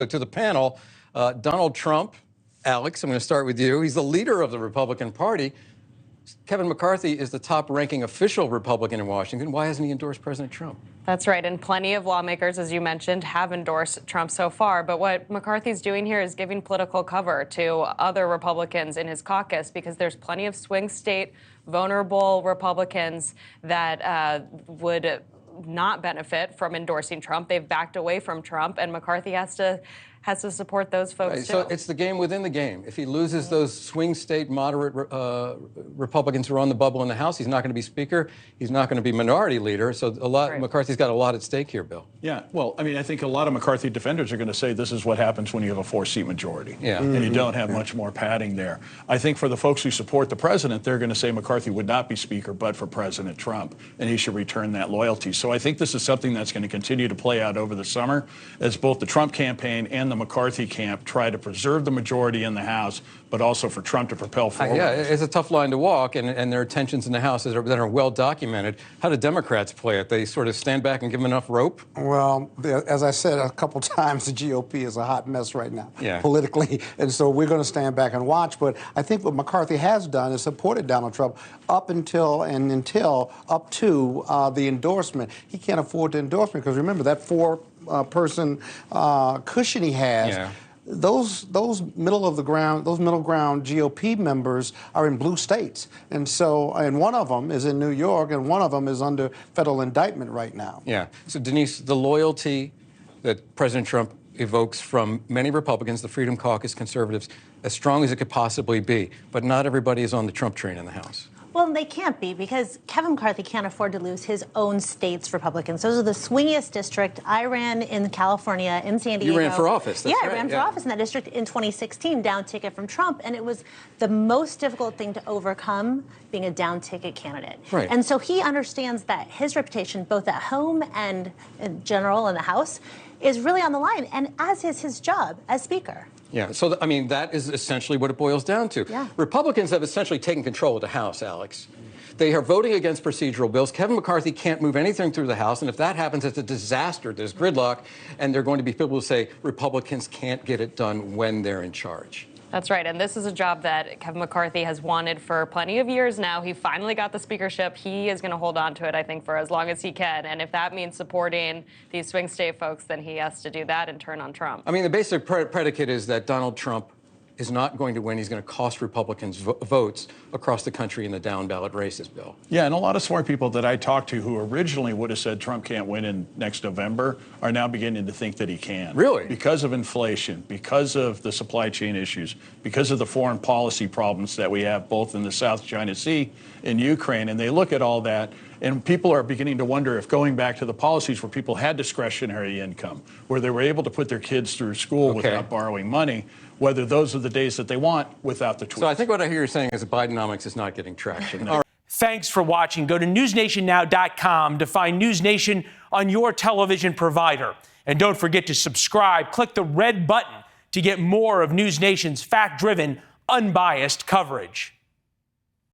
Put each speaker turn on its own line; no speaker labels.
To the panel, Donald Trump, Alex, I'm going to start with you. He's the leader of the Republican Party. Kevin McCarthy is the top-ranking official Republican in Washington. Why hasn't he endorsed President Trump?
That's right, and plenty of lawmakers, as you mentioned, have endorsed Trump so far. But what McCarthy's doing here is giving political cover to other Republicans in his caucus, because there's plenty of swing state, vulnerable Republicans that would not benefit from endorsing Trump. They've backed away from Trump, and McCarthy has to support those folks, too.
So it's the game within the game. If he loses those swing state moderate Republicans who are on the bubble in the House, he's not going to be Speaker. He's not going to be Minority Leader. So
Right.
McCarthy's got a lot at stake here, Bill.
Yeah, well, I mean, I think a lot of McCarthy defenders are going to say this is what happens when you have a 4-seat majority.
Yeah.
And you don't have much more padding there. I think for the folks who support the president, they're going to say McCarthy would not be Speaker but for President Trump, and he should return that loyalty. So I think this is something that's going to continue to play out over the summer as both the Trump campaign and the McCarthy camp try to preserve the majority in the House, but also for Trump to propel forward.
Yeah, it's a tough line to walk, and there are tensions in the House that are well documented. How do Democrats play it? They sort of stand back and give them enough rope?
Well, as I said a couple times, the GOP is a hot mess right now, politically, and so we're going to stand back and watch. But I think what McCarthy has done is supported Donald Trump up to the endorsement. He can't afford the endorsement because remember that four-person cushion he has.
Yeah.
Those middle ground GOP members are in blue states, and one of them is in New York, and one of them is under federal indictment right now.
Yeah. So Denise, the loyalty that President Trump evokes from many Republicans, the Freedom Caucus, conservatives, as strong as it could possibly be, but not everybody is on the Trump train in the House.
Well, they can't be, because Kevin McCarthy can't afford to lose his own state's Republicans. Those are the swingiest district. I ran in California, in San Diego.
You ran for office. That's right.
I ran for office in that district in 2016, down ticket from Trump, and it was the most difficult thing to overcome, being a down ticket candidate.
Right.
And so he understands that his reputation, both at home and in general in the House, is really on the line, and as is his job as Speaker.
Yeah, so, I mean, that is essentially what it boils down to.
Yeah.
Republicans have essentially taken control of the House, Alex. They are voting against procedural bills. Kevin McCarthy can't move anything through the House, and if that happens, it's a disaster. There's gridlock, and there are going to be people who say Republicans can't get it done when they're in charge.
That's right, and this is a job that Kevin McCarthy has wanted for plenty of years now. He finally got the speakership. He is going to hold on to it, I think, for as long as he can. And if that means supporting these swing state folks, then he has to do that and turn on Trump.
I mean, the basic predicate is that Donald Trump is not going to win. He's going to cost Republicans votes across the country in the down-ballot races, Bill.
Yeah, and a lot of smart people that I talked to who originally would have said Trump can't win in next November are now beginning to think that he can.
Really?
Because of inflation, because of the supply chain issues, because of the foreign policy problems that we have both in the South China Sea and Ukraine. And they look at all that, and people are beginning to wonder if going back to the policies where people had discretionary income, where they were able to put their kids through school without borrowing money, whether those are the days that they want without the tweets.
So I think what I hear you saying is that Bidenomics is not getting traction. All right.
Thanks for watching. Go to NewsNationNow.com to find NewsNation on your television provider. And don't forget to subscribe. Click the red button to get more of NewsNation's fact-driven, unbiased coverage.